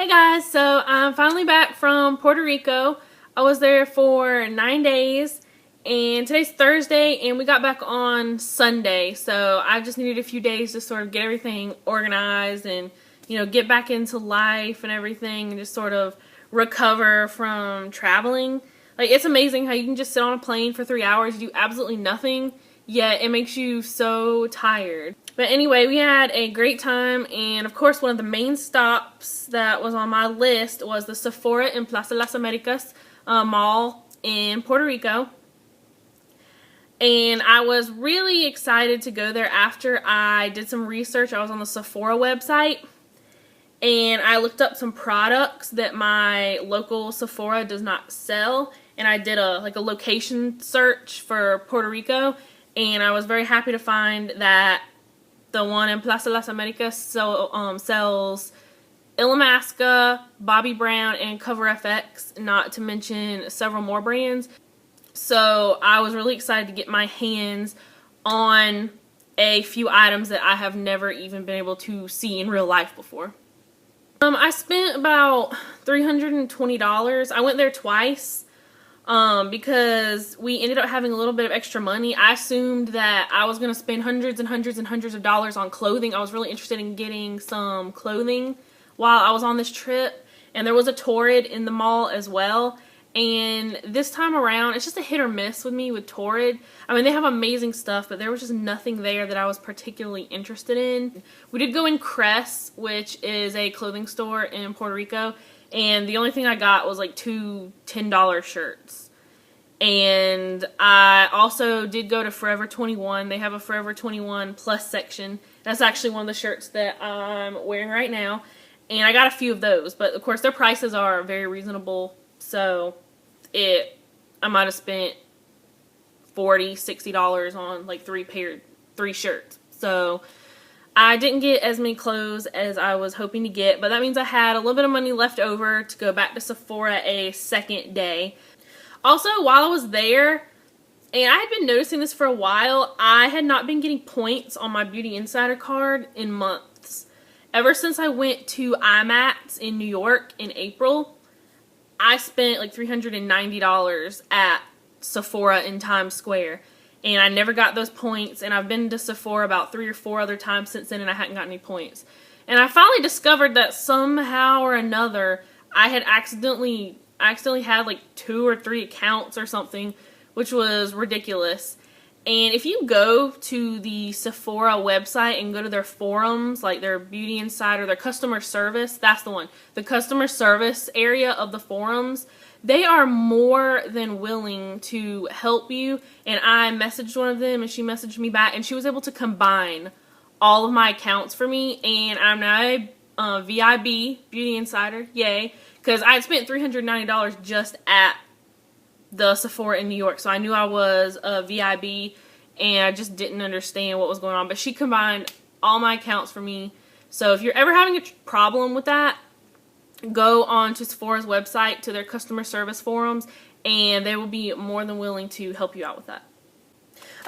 Hey guys, so I'm finally back from Puerto Rico. I was there for 9 days and today's Thursday and we got back on Sunday. So I just needed a few days to sort of get everything organized and, get back into life and everything and just sort of recover from traveling. Like, it's amazing how you can just sit on a plane for 3 hours, do absolutely nothing, yet it makes you so tired. But anyway, we had a great time, and of course one of the main stops that was on my list was the Sephora in Plaza Las Americas mall in Puerto Rico. And I was really excited to go there after I did some research. I was on the Sephora website, and I looked up some products that my local Sephora does not sell, and I did a location search for Puerto Rico, and I was very happy to find that the one in Plaza Las Americas sells Illamasqua, Bobbi Brown, and CoverFX, not to mention several more brands. So I was really excited to get my hands on a few items that I have never even been able to see in real life before. I spent about $320. I went there twice. Because we ended up having a little bit of extra money. I assumed that I was going to spend hundreds and hundreds and hundreds of dollars on clothing. I was really interested in getting some clothing while I was on this trip. And there was a Torrid in the mall as well. And this time around, it's just a hit or miss with me with Torrid. I mean, they have amazing stuff, but there was just nothing there that I was particularly interested in. We did go in Crease, which is a clothing store in Puerto Rico. And the only thing I got was like two $10 shirts. And I also did go to Forever 21. They have a Forever 21 Plus section. That's actually one of the shirts that I'm wearing right now. And I got a few of those. But of course their prices are very reasonable. So I might have spent $40, $60 on like three shirts. So I didn't get as many clothes as I was hoping to get, but that means I had a little bit of money left over to go back to Sephora a second day. Also, while I was there, and I had been noticing this for a while, I had not been getting points on my Beauty Insider card in months. Ever since I went to IMAX in New York in April, I spent like $390 at Sephora in Times Square. And I never got those points, and I've been to Sephora about 3 or 4 other times since then, and I hadn't gotten any points. And I finally discovered that somehow or another, I had accidentally had like 2 or 3 accounts or something, which was ridiculous. And if you go to the Sephora website and go to their forums, like their Beauty Insider, their customer service, that's the one. The customer service area of the forums, they are more than willing to help you. And I messaged one of them and she messaged me back and she was able to combine all of my accounts for me. And I'm now a VIB, Beauty Insider, yay. Because I had spent $390 just at the Sephora in New York. So I knew I was a VIB and I just didn't understand what was going on. But she combined all my accounts for me. So if you're ever having a problem with that, go on to Sephora's website, to their customer service forums, and they will be more than willing to help you out with that.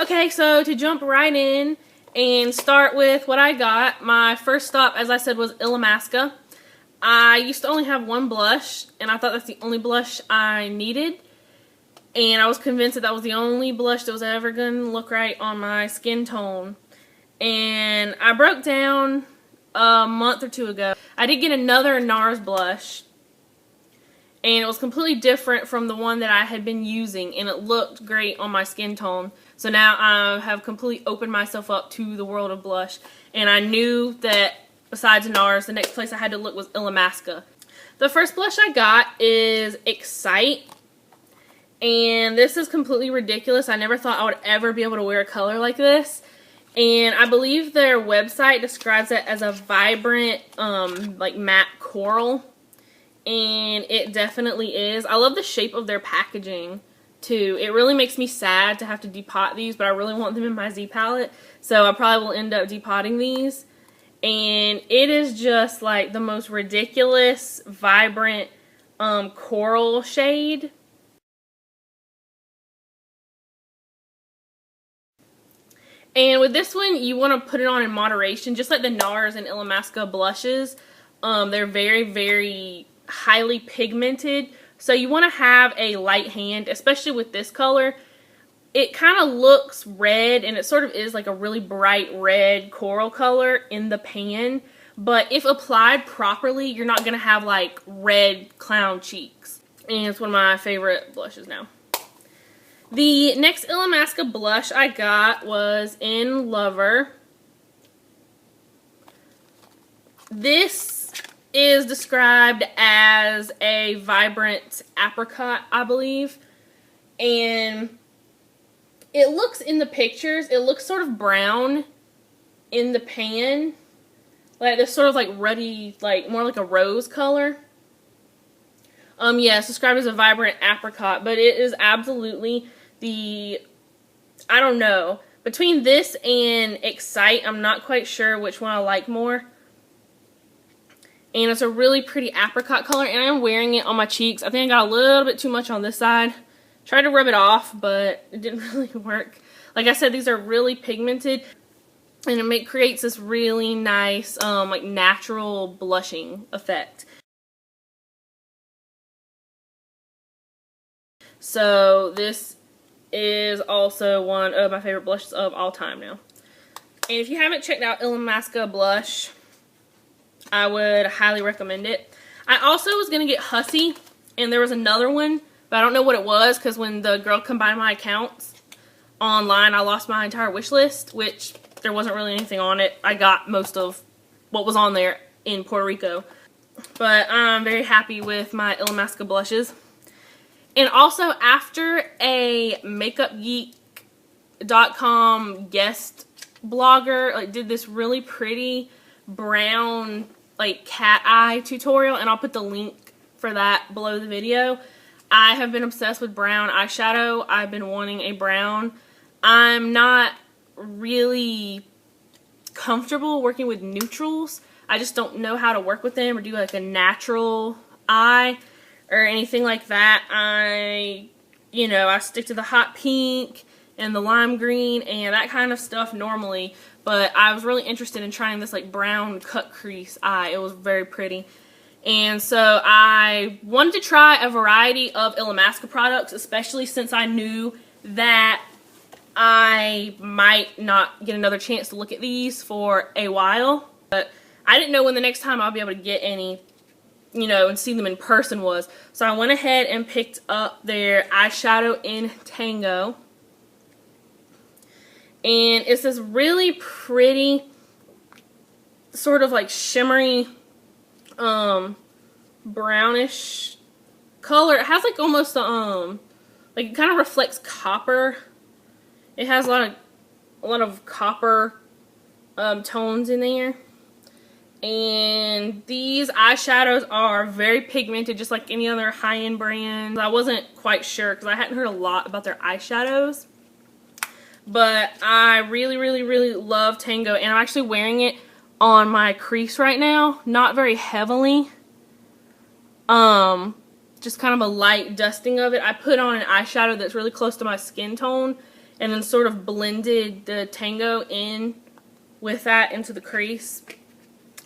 Okay, so to jump right in and start with what I got, my first stop, as I said, was Illamasqua. I used to only have one blush, and I thought that's the only blush I needed. And I was convinced that that was the only blush that was ever going to look right on my skin tone. And I broke down a month or 2 ago. I did get another NARS blush, and it was completely different from the one that I had been using, and it looked great on my skin tone. So now I have completely opened myself up to the world of blush, and I knew that besides NARS, the next place I had to look was Illamasqua. The first blush I got is Excite, and this is completely ridiculous. I never thought I would ever be able to wear a color like this. And I believe their website describes it as a vibrant, like matte coral. And it definitely is. I love the shape of their packaging, too. It really makes me sad to have to depot these, but I really want them in my Z palette. So I probably will end up depotting these. And it is just like the most ridiculous, vibrant, coral shade. And with this one, you want to put it on in moderation, just like the NARS and Illamasqua blushes. They're very, very highly pigmented. So you want to have a light hand, especially with this color. It kind of looks red, and it sort of is like a really bright red coral color in the pan. But if applied properly, you're not going to have like red clown cheeks. And it's one of my favorite blushes now. The next Illamasqua blush I got was in Lover. This is described as a vibrant apricot, I believe. And it looks, in the pictures, it looks sort of brown in the pan. Like this sort of like ruddy, like more like a rose color. Yeah, it's described as a vibrant apricot, but it is absolutely the, I don't know. Between this and Excite, I'm not quite sure which one I like more. And it's a really pretty apricot color, and I'm wearing it on my cheeks. I think I got a little bit too much on this side. Tried to rub it off, but it didn't really work. Like I said, these are really pigmented, and it creates this really nice, like natural blushing effect. So this is also one of my favorite blushes of all time now. And if you haven't checked out Illamasqua blush, I would highly recommend it. I also was going to get Hussy, and there was another one, but I don't know what it was, because when the girl combined my accounts online, I lost my entire wish list, which there wasn't really anything on it. I got most of what was on there in Puerto Rico. But I'm very happy with my Illamasqua blushes. And also, after a MakeupGeek.com guest blogger like did this really pretty brown like cat eye tutorial, and I'll put the link for that below the video. I have been obsessed with brown eyeshadow. I've been wanting a brown. I'm not really comfortable working with neutrals. I just don't know how to work with them or do like a natural eye or anything like that. I stick to the hot pink and the lime green and that kind of stuff normally, but I was really interested in trying this like brown cut crease eye. It was very pretty. And so I wanted to try a variety of Illamasqua products, especially since I knew that I might not get another chance to look at these for a while. But I didn't know when the next time I'll be able to get any, and see them in person was. So I went ahead and picked up their eyeshadow in Tango. And it's this really pretty, sort of like shimmery, brownish color. It has like almost like it kind of reflects copper. It has a lot of copper tones in there. And these eyeshadows are very pigmented, just like any other high-end brand. I wasn't quite sure because I hadn't heard a lot about their eyeshadows. But I really, really, really love Tango, and I'm actually wearing it on my crease right now. Not very heavily. Just kind of a light dusting of it. I put on an eyeshadow that's really close to my skin tone and then sort of blended the Tango in with that into the crease.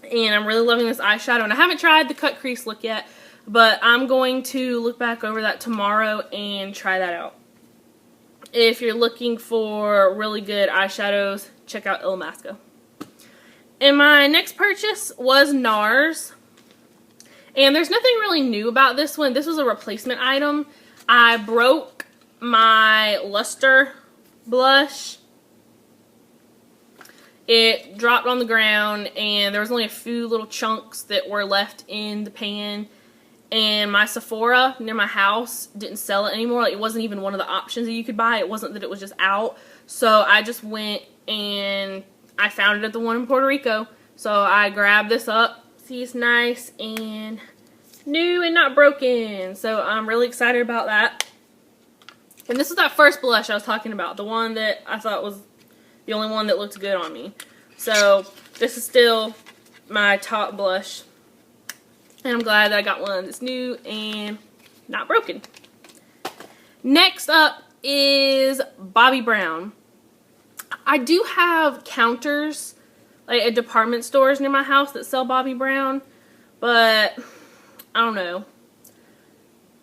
And I'm really loving this eyeshadow. And I haven't tried the cut crease look yet, but I'm going to look back over that tomorrow and try that out. If you're looking for really good eyeshadows, check out Illamasqua. And my next purchase was NARS. And there's nothing really new about this one. This was a replacement item. I broke my Luster blush. It dropped on the ground, and there was only a few little chunks that were left in the pan. And my Sephora near my house didn't sell it anymore. Like, it wasn't even one of the options that you could buy. It wasn't that it was just out. So I just went and I found it at the one in Puerto Rico. So I grabbed this up. See, it's nice and new and not broken. So I'm really excited about that. And this is that first blush I was talking about. The one that I thought was the only one that looked good on me. So this is still my top blush. And I'm glad that I got one that's new and not broken. Next up is Bobbi Brown. I do have counters like at department stores near my house that sell Bobbi Brown, but I don't know.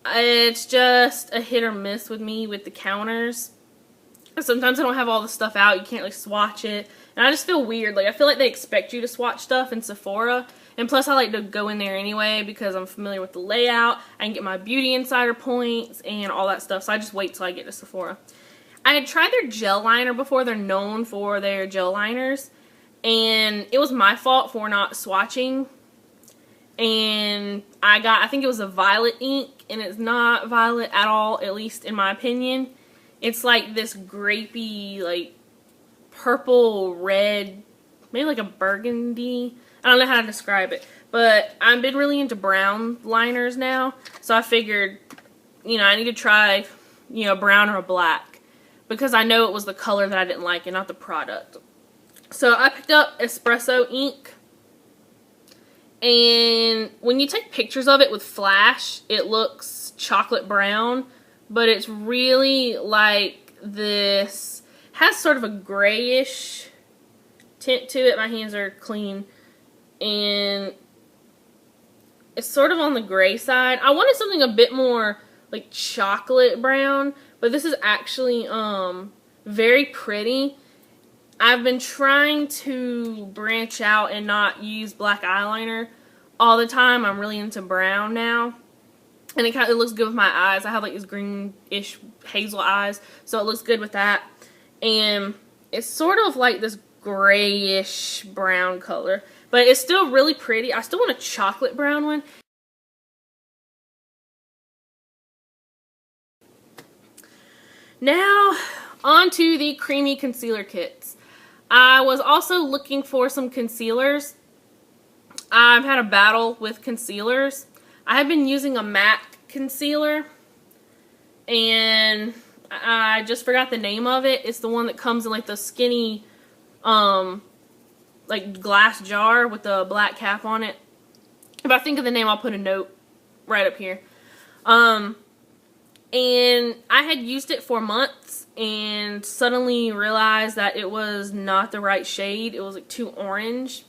It's just a hit or miss with me with the counters. Sometimes I don't have all the stuff out. You can't really swatch it. And I just feel weird. Like, I feel like they expect you to swatch stuff in Sephora. And plus, I like to go in there anyway because I'm familiar with the layout. I can get my beauty insider points and all that stuff. So I just wait till I get to Sephora. I had tried their gel liner before. They're known for their gel liners. And it was my fault for not swatching. And I think it was a violet ink. And it's not violet at all, at least in my opinion. It's like this grapey, like purple, red, maybe like a burgundy. I don't know how to describe it. But I've been really into brown liners now. So I figured, you know, I need to try, you know, brown or a black. Because I know it was the color that I didn't like and not the product. So I picked up Espresso Ink. And when you take pictures of it with flash, it looks chocolate brown. But it's really like this, has sort of a grayish tint to it. My hands are clean. And it's sort of on the gray side. I wanted something a bit more like chocolate brown. But this is actually very pretty. I've been trying to branch out and not use black eyeliner all the time. I'm really into brown now. And it looks good with my eyes. I have like these greenish hazel eyes. So it looks good with that. And it's sort of like this grayish brown color. But it's still really pretty. I still want a chocolate brown one. Now, on to the creamy concealer kits. I was also looking for some concealers. I've had a battle with concealers. I have been using a matte concealer, and I just forgot the name of it. It's the one that comes in like the skinny, like glass jar with the black cap on it. If I think of the name, I'll put a note right up here. And I had used it for months and suddenly realized that it was not the right shade. It was like too orange.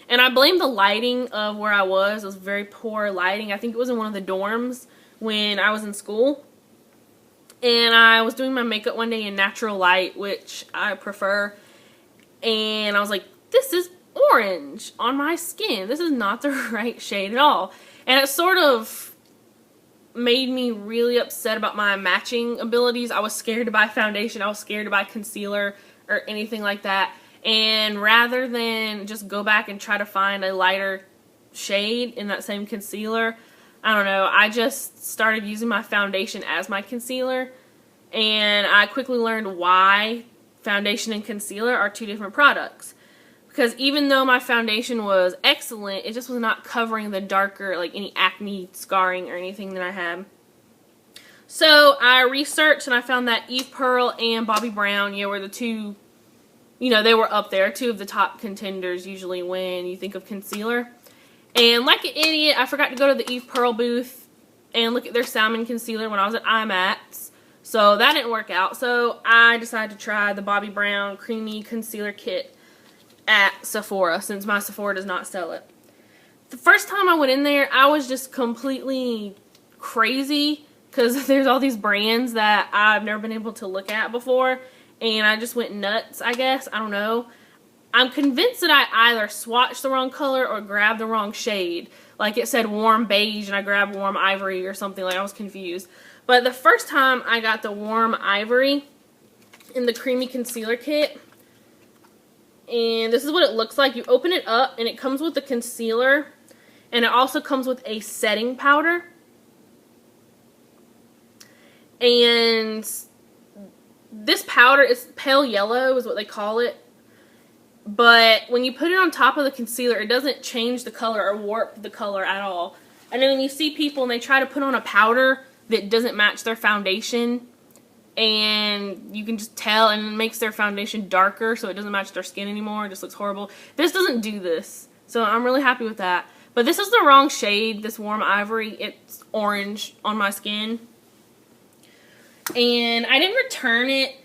And I blame the lighting of where I was. It was very poor lighting. I think it was in one of the dorms when I was in school. And I was doing my makeup one day in natural light, which I prefer. And I was like, this is orange on my skin. This is not the right shade at all. And it sort of made me really upset about my matching abilities. I was scared to buy foundation. I was scared to buy concealer or anything like that. And rather than just go back and try to find a lighter shade in that same concealer, I don't know, I just started using my foundation as my concealer. And I quickly learned why foundation and concealer are two different products. Because even though my foundation was excellent, it just was not covering the darker, like any acne scarring or anything that I had. So I researched and I found that e.l.f. Pearl and Bobbi Brown, were the two, they were up there, two of the top contenders usually when you think of concealer. And like an idiot, I forgot to go to the e.l.f. Pearl booth and look at their salmon concealer when I was at IMATS. So that didn't work out. So I decided to try the Bobbi Brown Creamy Concealer Kit at Sephora, since my Sephora does not sell it. The first time I went in there, I was just completely crazy because there's all these brands that I've never been able to look at before, and I just went nuts, I guess. I don't know. I'm convinced that I either swatched the wrong color or grabbed the wrong shade. Like it said warm beige and I grabbed warm ivory or something. Like I was confused. But the first time I got the warm ivory in the Creamy Concealer Kit, and this is what it looks like. You open it up and it comes with the concealer, and it also comes with a setting powder. And this powder is pale yellow is what they call it. But when you put it on top of the concealer, it doesn't change the color or warp the color at all. And then when you see people and they try to put on a powder that doesn't match their foundation, and you can just tell, and it makes their foundation darker so it doesn't match their skin anymore. It just looks horrible. This doesn't do this, so I'm really happy with that. But this is the wrong shade, this warm ivory. It's orange on my skin. And I didn't return it.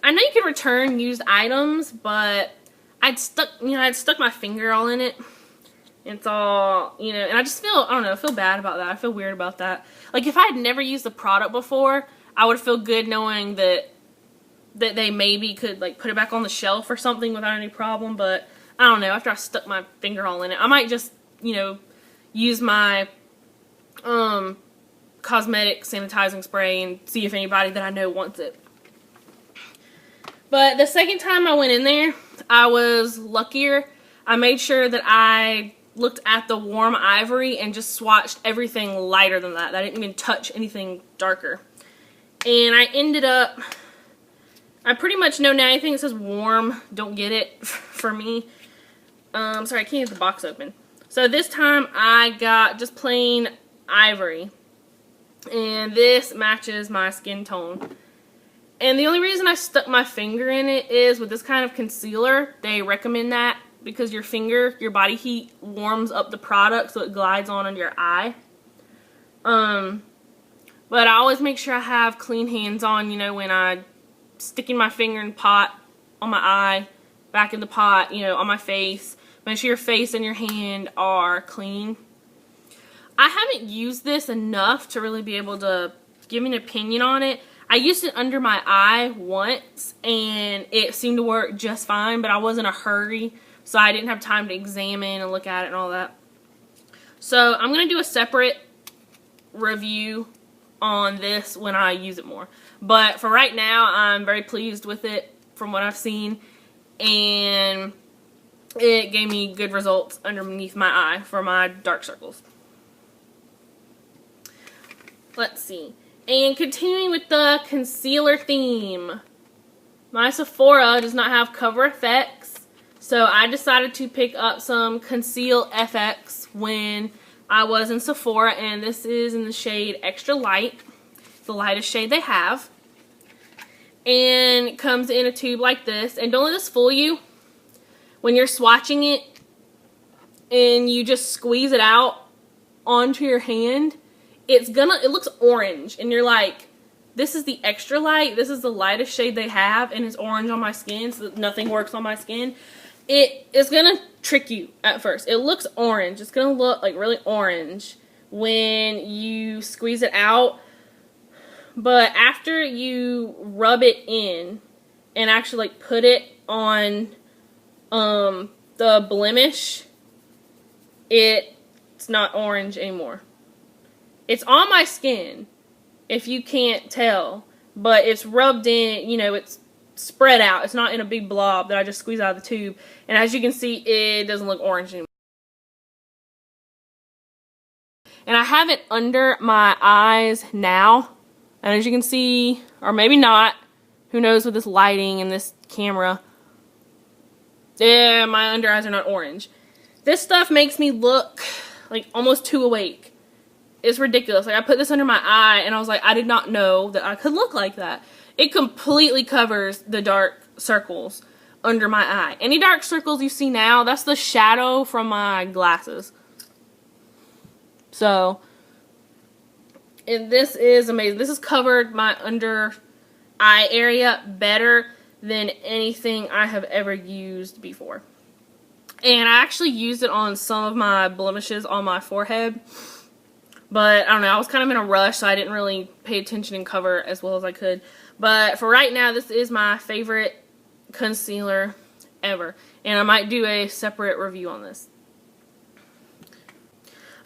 I know you can return used items, but I'd stuck my finger all in it. It's all, you know, and I just feel, I don't know, I feel bad about that. I feel weird about that. Like, if I had never used the product before, I would feel good knowing that they maybe could, like, put it back on the shelf or something without any problem, but I don't know. After I stuck my finger all in it, I might just, you know, use my cosmetic sanitizing spray and see if anybody that I know wants it. But the second time I went in there, I was luckier. I made sure that I looked at the warm ivory and just swatched everything lighter than that. I didn't even touch anything darker. And I ended up, I pretty much know now anything that says warm, don't get it for me. Sorry, I can't get the box open. So this time I got just plain ivory. And this matches my skin tone. And the only reason I stuck my finger in it is with this kind of concealer, they recommend that because your finger, your body heat warms up the product so it glides on under your eye. But I always make sure I have clean hands on, you know, when I sticking my finger in pot, on my eye, back in the pot, you know, on my face. Make sure your face and your hand are clean. I haven't used this enough to really be able to give an opinion on it. I used it under my eye once, and it seemed to work just fine, but I was in a hurry, so I didn't have time to examine and look at it and all that. So I'm going to do a separate review on this when I use it more. But for right now, I'm very pleased with it from what I've seen, and it gave me good results underneath my eye for my dark circles. Let's see. And continuing with the concealer theme, my Sephora does not have CoverFX, so I decided to pick up some Conceal FX when I was in Sephora, and this is in the shade Extra Light. It's the lightest shade they have. And it comes in a tube like this, and don't let this fool you. When you're swatching it and you just squeeze it out onto your hand, it looks orange, and you're like, this is the extra light, this is the lightest shade they have, and it's orange on my skin, so that nothing works on my skin. It's gonna trick you at first. It looks orange. It's gonna look like really orange when you squeeze it out, but after you rub it in and actually like put it on the blemish, it's not orange anymore. It's on my skin, if you can't tell, but it's rubbed in, you know, it's spread out. It's not in a big blob that I just squeeze out of the tube. And as you can see, it doesn't look orange anymore. And I have it under my eyes now. And as you can see, or maybe not, who knows with this lighting and this camera, yeah, my under eyes are not orange. This stuff makes me look like almost too awake. It's ridiculous. Like, I put this under my eye, and I was like, I did not know that I could look like that. It completely covers the dark circles under my eye. Any dark circles you see now, that's the shadow from my glasses. So, and this is amazing. This has covered my under eye area better than anything I have ever used before. And I actually used it on some of my blemishes on my forehead. But, I don't know, I was kind of in a rush, so I didn't really pay attention and cover as well as I could. But for right now, this is my favorite concealer ever. And I might do a separate review on this.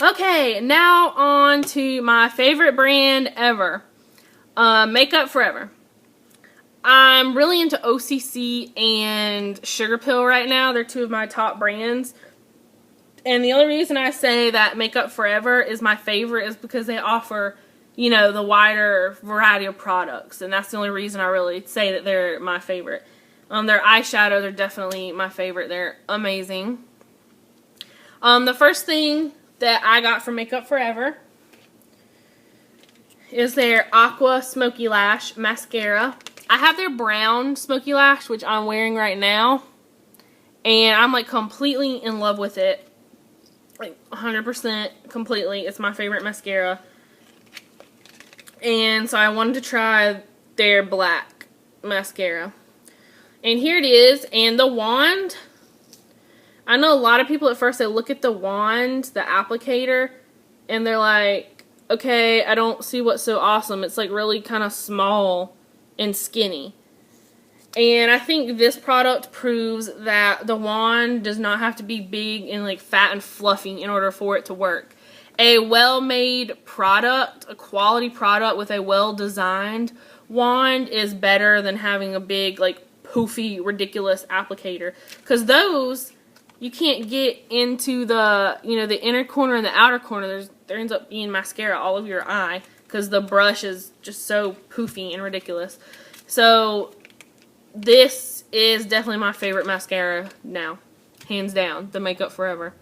Okay, now on to my favorite brand ever. Makeup Forever. I'm really into OCC and Sugar Pill right now. They're two of my top brands. And the only reason I say that Makeup Forever is my favorite is because they offer, you know, the wider variety of products. And that's the only reason I really say that they're my favorite. Their eyeshadows are definitely my favorite. They're amazing. The first thing that I got from Makeup Forever is their Aqua Smoky Lash Mascara. I have their brown Smoky Lash, which I'm wearing right now. And I'm like completely in love with it. Like 100% completely. It's my favorite mascara. And so I wanted to try their black mascara. And here it is. And the wand, I know a lot of people at first, they look at the wand, the applicator, and they're like, okay, I don't see what's so awesome. It's like really kind of small and skinny. And I think this product proves that the wand does not have to be big and like fat and fluffy in order for it to work. A well-made product, a quality product with a well-designed wand is better than having a big like poofy, ridiculous applicator. Because those, you can't get into the, you know, the inner corner and the outer corner. There ends up being mascara all over your eye because the brush is just so poofy and ridiculous. So this is definitely my favorite mascara now. Hands down. The Makeup Forever.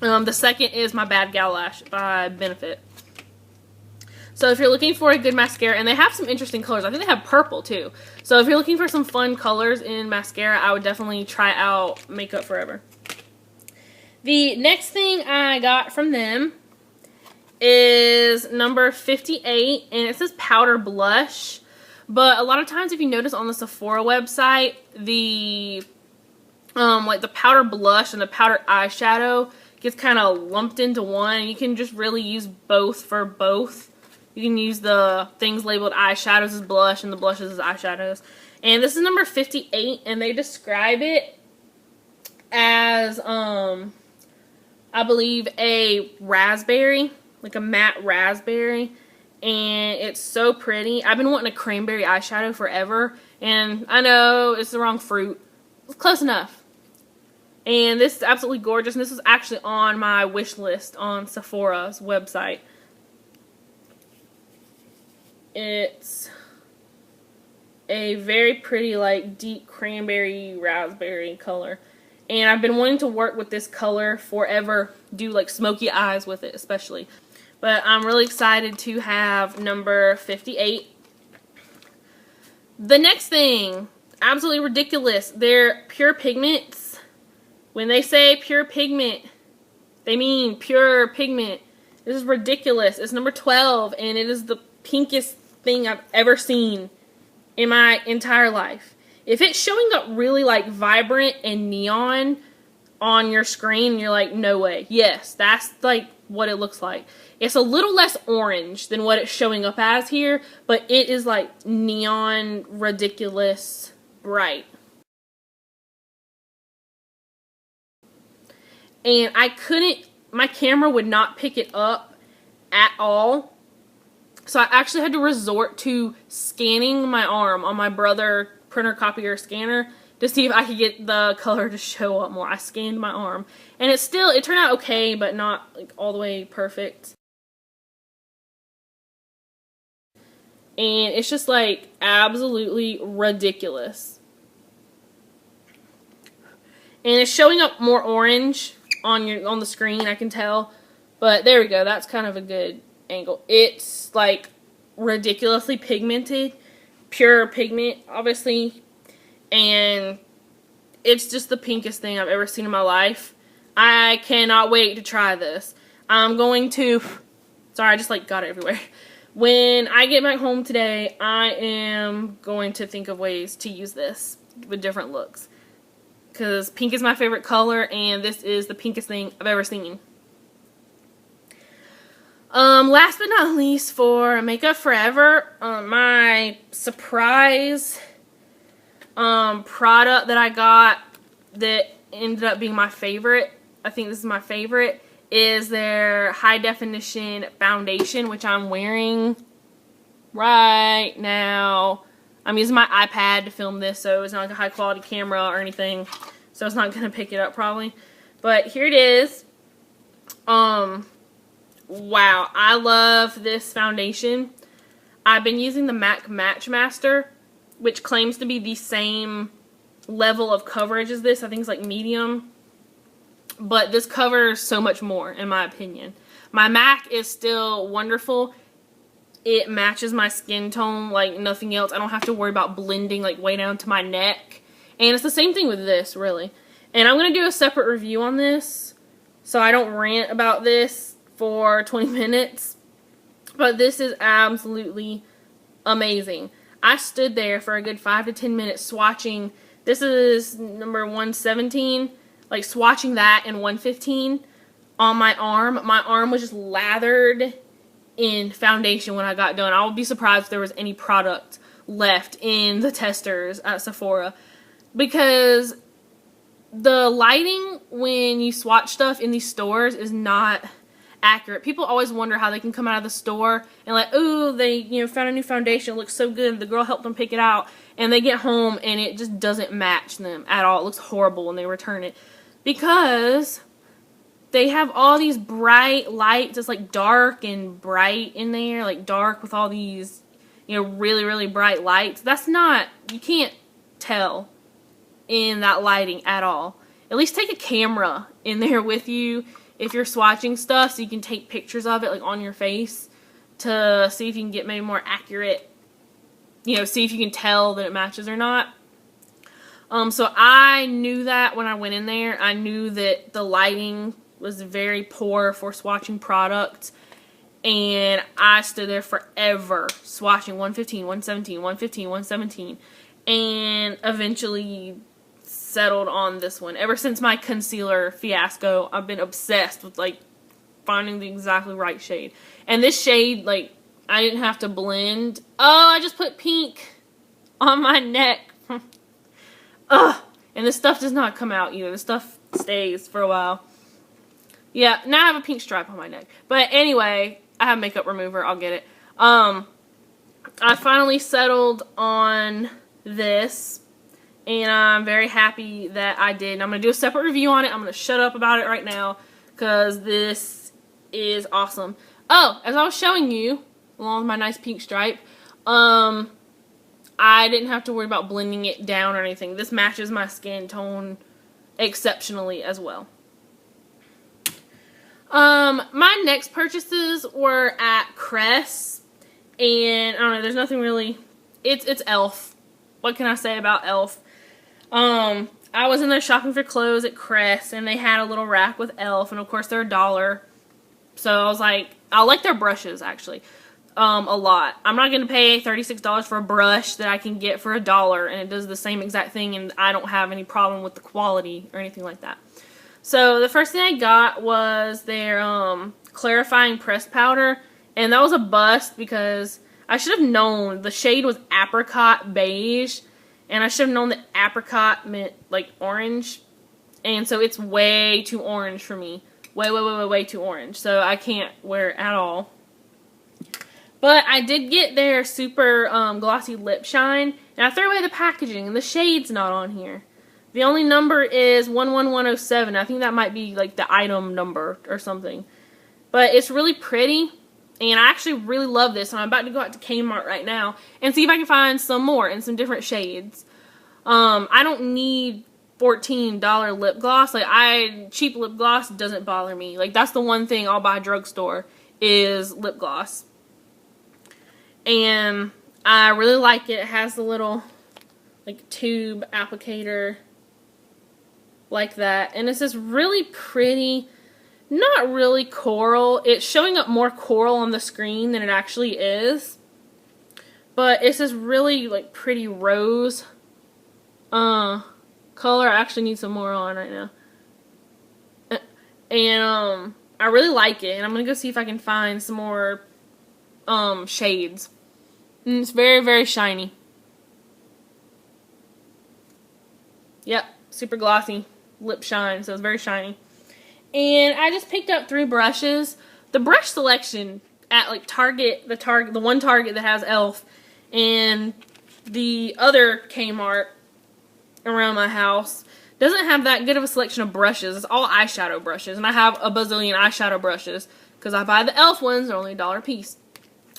The second is my Bad Gal Lash by Benefit. So if you're looking for a good mascara, and they have some interesting colors. I think they have purple too. So if you're looking for some fun colors in mascara, I would definitely try out Makeup Forever. The next thing I got from them is number 58, and it says powder blush. But a lot of times, if you notice on the Sephora website, the like the powder blush and the powder eyeshadow gets kind of lumped into one. And you can just really use both for both. You can use the things labeled eyeshadows as blush and the blushes as eyeshadows. And this is number 58, and they describe it as I believe a raspberry, like a matte raspberry. And it's so pretty. I've been wanting a cranberry eyeshadow forever. And I know it's the wrong fruit. It's close enough. And this is absolutely gorgeous. And this is actually on my wish list on Sephora's website. It's a very pretty, like, deep cranberry raspberry color. And I've been wanting to work with this color forever. Do, like, smoky eyes with it, especially. But I'm really excited to have number 58. The next thing, absolutely ridiculous. They're pure pigments. When they say pure pigment, they mean pure pigment. This is ridiculous. It's number 12, and it is the pinkest thing I've ever seen in my entire life. If it's showing up really like vibrant and neon on your screen, you're like, no way. Yes, that's like what it looks like. It's a little less orange than what it's showing up as here, but it is like neon, ridiculous, bright. And my camera would not pick it up at all. So I actually had to resort to scanning my arm on my brother printer copier scanner to see if I could get the color to show up more. I scanned my arm. And it turned out okay, but not like all the way perfect. And it's just like absolutely ridiculous. And it's showing up more orange on the screen, I can tell. But there we go, that's kind of a good angle. It's like ridiculously pigmented, pure pigment, obviously. And it's just the pinkest thing I've ever seen in my life. I cannot wait to try this. I'm going to, sorry, I just like got it everywhere. When I get back home today, I am going to think of ways to use this with different looks. Because pink is my favorite color, and this is the pinkest thing I've ever seen. Last but not least, for Makeup Forever, my surprise product that I got that ended up being my favorite, I think this is my favorite, is their high definition foundation, which I'm wearing right now. I'm using my iPad to film this, so it's not like a high quality camera or anything, so it's not going to pick it up probably. But here it is. Wow, I love this foundation. I've been using the MAC Match Master, which claims to be the same level of coverage as this. I think it's like medium. But this covers so much more, in my opinion. My MAC is still wonderful. It matches my skin tone like nothing else. I don't have to worry about blending like way down to my neck. And it's the same thing with this, really. And I'm going to do a separate review on this, so I don't rant about this for 20 minutes. But this is absolutely amazing. I stood there for a good 5 to 10 minutes swatching. This is number 117. like swatching that in 115 on my arm was just lathered in foundation when I got done. I would be surprised if there was any product left in the testers at Sephora, because the lighting when you swatch stuff in these stores is not accurate. People always wonder how they can come out of the store and like, ooh, they, you know, found a new foundation, it looks so good, the girl helped them pick it out, and they get home and it just doesn't match them at all. It looks horrible when they return it, because they have all these bright lights. It's like dark and bright in there, like dark with all these, you know, really, really bright lights. That's not, you can't tell in that lighting at all. At least take a camera in there with you if you're swatching stuff, so you can take pictures of it like on your face to see if you can get maybe more accurate, you know, see if you can tell that it matches or not. So I knew that when I went in there. I knew that the lighting was very poor for swatching products, and I stood there forever swatching 115, 117, 115, 117, and eventually settled on this one. Ever since my concealer fiasco, I've been obsessed with like finding the exactly right shade. And this shade, like, I didn't have to blend. Oh, I just put pink on my neck. Ugh. And this stuff does not come out either. This stuff stays for a while. Yeah, now I have a pink stripe on my neck. But anyway, I have makeup remover. I'll get it. I finally settled on this, and I'm very happy that I did. And I'm going to do a separate review on it. I'm going to shut up about it right now, because this is awesome. Oh, as I was showing you, along with my nice pink stripe, I didn't have to worry about blending it down or anything. This matches my skin tone exceptionally as well. My next purchases were at Crease, and I don't know, there's nothing really, it's e.l.f. What can I say about e.l.f.? I was in there shopping for clothes at Crease, and they had a little rack with e.l.f., and of course they're $1. So I was like, I like their brushes actually, a lot. I'm not going to pay $36 for a brush that I can get for $1, and it does the same exact thing, and I don't have any problem with the quality or anything like that. So the first thing I got was their clarifying pressed powder, and that was a bust because I should have known the shade was apricot beige, and I should have known that apricot meant like orange, and so it's way too orange for me. Way too orange. So I can't wear it at all. But I did get their super glossy lip shine, and I threw away the packaging, and the shade's not on here. The only number is 11107. I think that might be like the item number or something. But it's really pretty, and I actually really love this, and I'm about to go out to Kmart right now and see if I can find some more in some different shades. I don't need $14 lip gloss. Like, cheap lip gloss doesn't bother me. Like, that's the one thing I'll buy drugstore is lip gloss. And I really like it. It has the little like tube applicator like that, and it's this really pretty, not really coral. It's showing up more coral on the screen than it actually is, but it's this really like pretty rose color. I actually need some more on right now, and I really like it, and I'm gonna go see if I can find some more shades. And it's very, very shiny. Yep, super glossy lip shine, so it's very shiny. And I just picked up 3 brushes. The brush selection at like Target, the one Target that has e.l.f. and the other Kmart around my house doesn't have that good of a selection of brushes. It's all eyeshadow brushes, and I have a bazillion eyeshadow brushes because I buy the e.l.f. ones. They're only $1 a piece.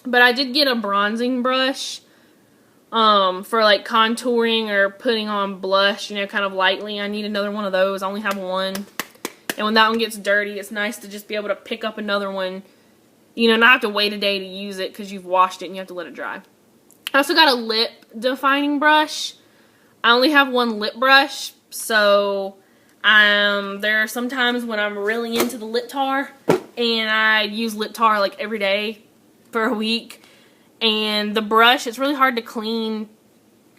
But I did get a bronzing brush for like contouring or putting on blush, you know, kind of lightly. I need another one of those. I only have one. And when that one gets dirty, it's nice to just be able to pick up another one, you know, not have to wait a day to use it because you've washed it and you have to let it dry. I also got a lip defining brush. I only have one lip brush, so there are some times when I'm really into the lip tar, and I use lip tar like every day for a week. And the brush, it's really hard to clean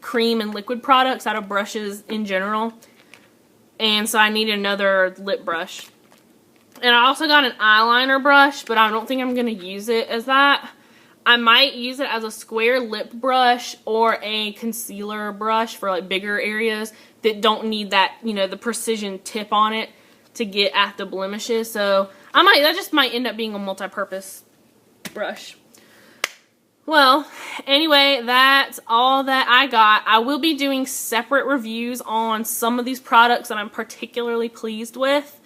cream and liquid products out of brushes in general. and so I need another lip brush. And I also got an eyeliner brush, but I don't think I'm going to use it as that. I might use it as a square lip brush or a concealer brush for like bigger areas that don't need that, you know, the precision tip on it to get at the blemishes. So that just might end up being a multi-purpose brush. Well, anyway, that's all that I got. I will be doing separate reviews on some of these products that I'm particularly pleased with.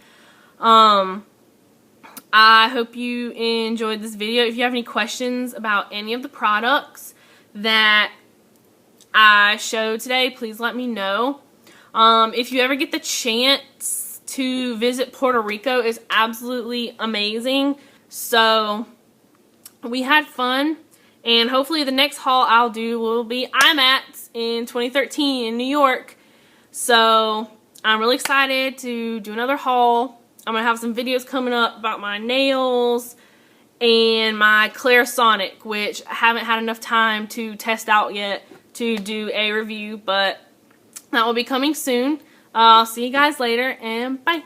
I hope you enjoyed this video. If you have any questions about any of the products that I showed today, please let me know. If you ever get the chance to visit Puerto Rico, it's absolutely amazing. So we had fun, and hopefully the next haul I'll do will be I'm at in 2013 in New York. So I'm really excited to do another haul. I'm going to have some videos coming up about my nails and my Clarisonic, which I haven't had enough time to test out yet to do a review, but that will be coming soon. I'll see you guys later, and bye.